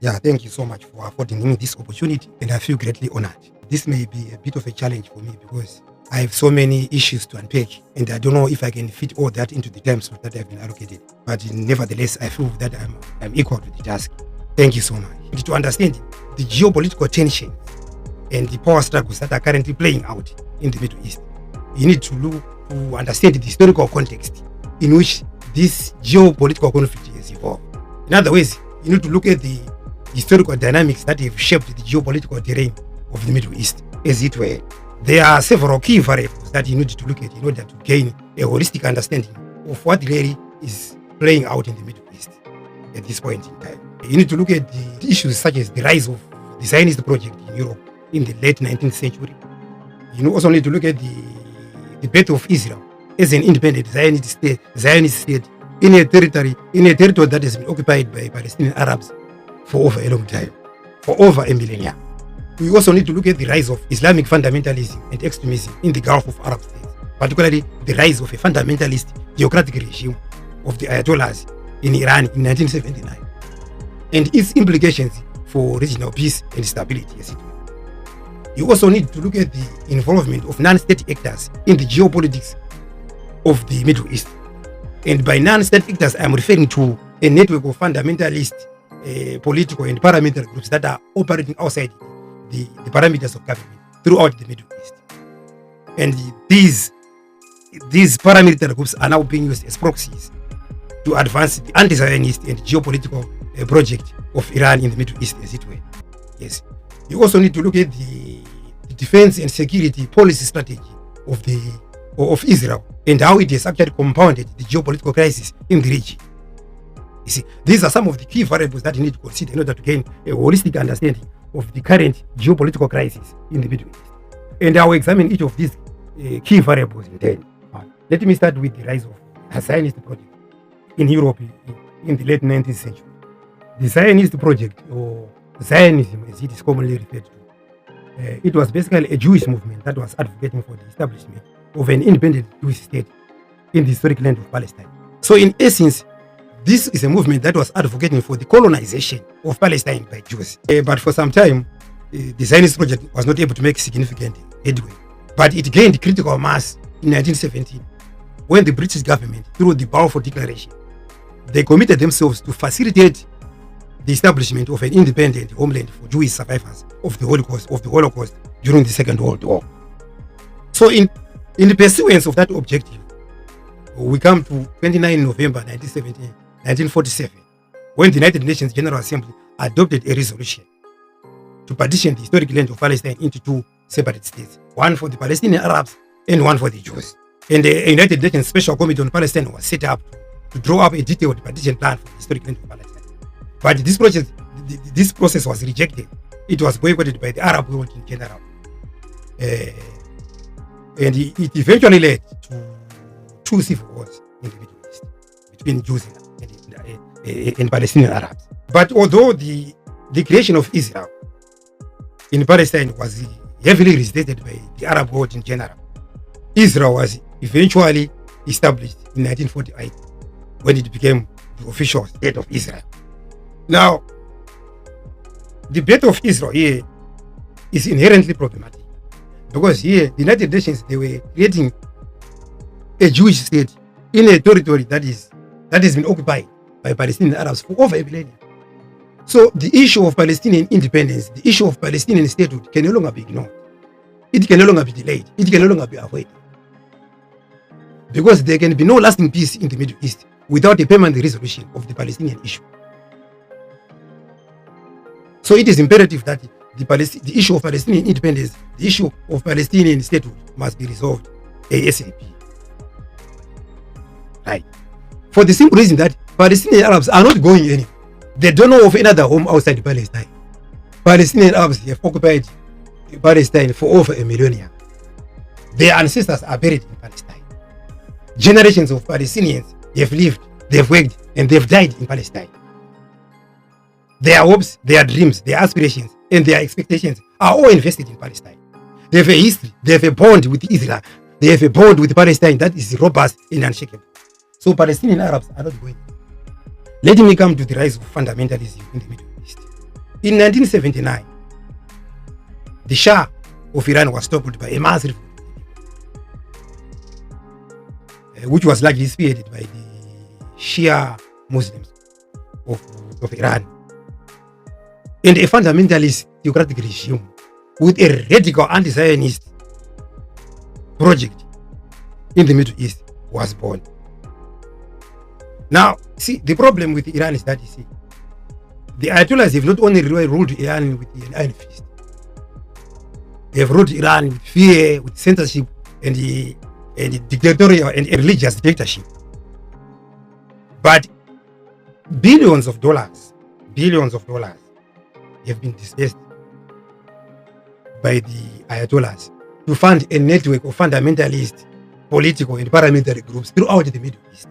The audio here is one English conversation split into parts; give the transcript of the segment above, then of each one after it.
Yeah, thank you so much for affording me this opportunity, and I feel greatly honored. This may be a bit of a challenge for me because I have so many issues to unpack, and I don't know if I can fit all that into the time slot that have been allocated. But nevertheless, I feel that I'm equal to the task. Thank you so much. To understand the geopolitical tensions and the power struggles that are currently playing out in the Middle East, you need to look to understand the historical context in which this geopolitical conflict has evolved. In other words, you need to look at the historical dynamics that have shaped the geopolitical terrain of the Middle East, as it were. There are several key variables that you need to look at in order to gain a holistic understanding of what really is playing out in the Middle East at this point in time. You need to look at the issues such as the rise of the Zionist project in Europe in the late 19th century. You also need to look at the birth of Israel as an independent Zionist state in a territory that has been occupied by Palestinian Arabs for over a long time, for over a millennia. We also need to look at the rise of Islamic fundamentalism and extremism in the Gulf of Arab states, particularly the rise of a fundamentalist theocratic regime of the Ayatollahs in Iran in 1979, and its implications for regional peace and stability. You also need to look at the involvement of non-state actors in the geopolitics of the Middle East. And by non-state actors, I am referring to a network of fundamentalist political and paramilitary groups that are operating outside the parameters of government throughout the Middle East. And these paramilitary groups are now being used as proxies to advance the anti-Zionist and geopolitical project of Iran in the Middle East, as it were. Yes. You also need to look at the defense and security policy strategy of Israel and how it has actually compounded the geopolitical crisis in the region. You see, these are some of the key variables that you need to consider in order to gain a holistic understanding of the current geopolitical crisis in the Middle East. And I will examine each of these key variables in turn. Let me start with the rise of the Zionist project in Europe in the late 19th century. The Zionist project, or Zionism as it is commonly referred to, it was basically a Jewish movement that was advocating for the establishment of an independent Jewish state in the historic land of Palestine. So in essence, this is a movement that was advocating for the colonization of Palestine by Jews. But for some time, the Zionist project was not able to make significant headway. But it gained critical mass in 1917 when the British government, through the Balfour Declaration, they committed themselves to facilitate the establishment of an independent homeland for Jewish survivors of the Holocaust during the Second World War. So in the pursuance of that objective, we come to 29 November 1947, when the United Nations General Assembly adopted a resolution to partition the historic land of Palestine into two separate states, one for the Palestinian Arabs and one for the Jews. And the United Nations Special Committee on Palestine was set up to draw up a detailed partition plan for the historic land of Palestine. But this process was rejected. It was boycotted by the Arab world in general. And it eventually led to two civil wars in the Middle East between Jews and Palestinian Arabs. But although the creation of Israel in Palestine was heavily resisted by the Arab world in general, Israel was eventually established in 1948 when it became the official state of Israel. Now, the birth of Israel here is inherently problematic because here the United Nations, they were creating a Jewish state in a territory that has been occupied by Palestinian Arabs for over a millennium. So the issue of Palestinian independence, the issue of Palestinian statehood can no longer be ignored. It can no longer be delayed. It can no longer be avoided. Because there can be no lasting peace in the Middle East without a permanent resolution of the Palestinian issue. So it is imperative that the issue of Palestinian independence, the issue of Palestinian statehood must be resolved ASAP. Right. For the simple reason that Palestinian Arabs are not going anywhere. They don't know of another home outside Palestine. Palestinian Arabs have occupied Palestine for over a millennia. Their ancestors are buried in Palestine. Generations of Palestinians have lived, they've worked, and they've died in Palestine. Their hopes, their dreams, their aspirations, and their expectations are all invested in Palestine. They have a history, they have a bond with Israel, they have a bond with Palestine that is robust and unshakable. So Palestinian Arabs are not going. Let me come to the rise of fundamentalism in the Middle East. In 1979, the Shah of Iran was toppled by a mass revolt, which was largely spearheaded by the Shia Muslims of Iran, and a fundamentalist theocratic regime with a radical anti-Zionist project in the Middle East was born. Now, see, the problem with Iran is that, you see, the Ayatollahs have not only ruled Iran with an iron fist, they have ruled Iran with fear, with censorship, and dictatorial and religious dictatorship. But billions of dollars have been dispersed by the Ayatollahs to fund a network of fundamentalist political and paramilitary groups throughout the Middle East.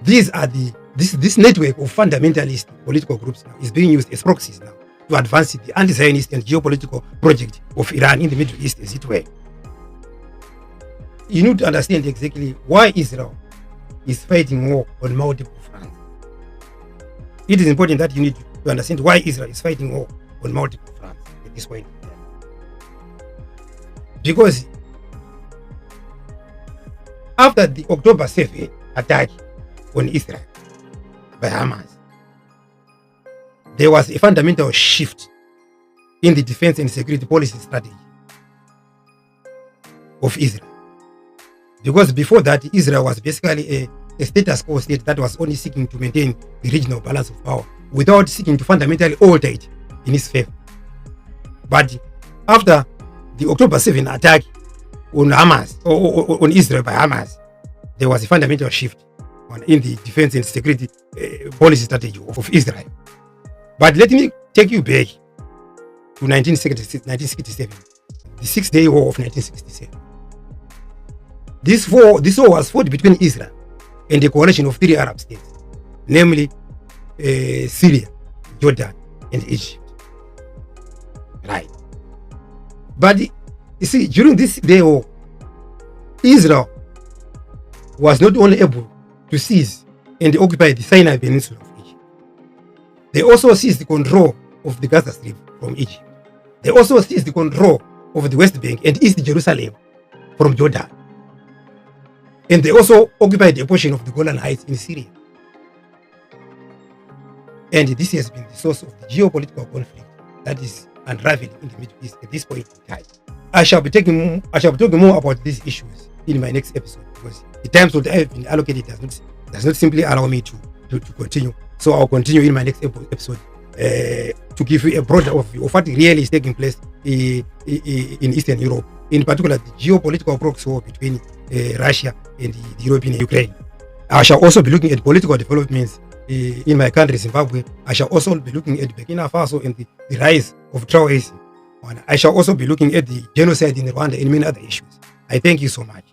This network of fundamentalist political groups now is being used as proxies now to advance the anti-Zionist and geopolitical project of Iran in the Middle East, as it were. You need to understand exactly why Israel is fighting war on multiple fronts. It is important that you need to understand why Israel is fighting war on multiple fronts at this point in time. Because after the October 7th attack on Israel by Hamas, there was a fundamental shift in the defense and security policy strategy of Israel. Because before that, Israel was basically a status quo state that was only seeking to maintain the regional balance of power without seeking to fundamentally alter it in its favor. But after the October 7th attack on Hamas, or on Israel by Hamas, there was a fundamental shift in the defense and security policy strategy of Israel. But let me take you back to 1967, the Six-Day War of 1967. This war was fought between Israel and a coalition of 3 Arab states, namely Syria, Jordan, and Egypt. Right. But you see, during this day war, Israel was not only able to seize and occupy the Sinai Peninsula of Egypt, they also seized the control of the Gaza Strip from Egypt. They also seized the control of the West Bank and East Jerusalem from Jordan. And they also occupied a portion of the Golan Heights in Syria. And this has been the source of the geopolitical conflict that is unraveling in the Middle East at this point in time. I shall be talking more about these issues in my next episode, because the time that I have been allocated does not simply allow me to continue. So I'll continue in my next episode to give you a broader overview of what really is taking place in Eastern Europe, in particular the geopolitical proxy war between Russia and the European Ukraine. I shall also be looking at political developments in my country, Zimbabwe. I shall also be looking at Burkina Faso and the rise of Traorism. I shall also be looking at the genocide in Rwanda and many other issues. I thank you so much.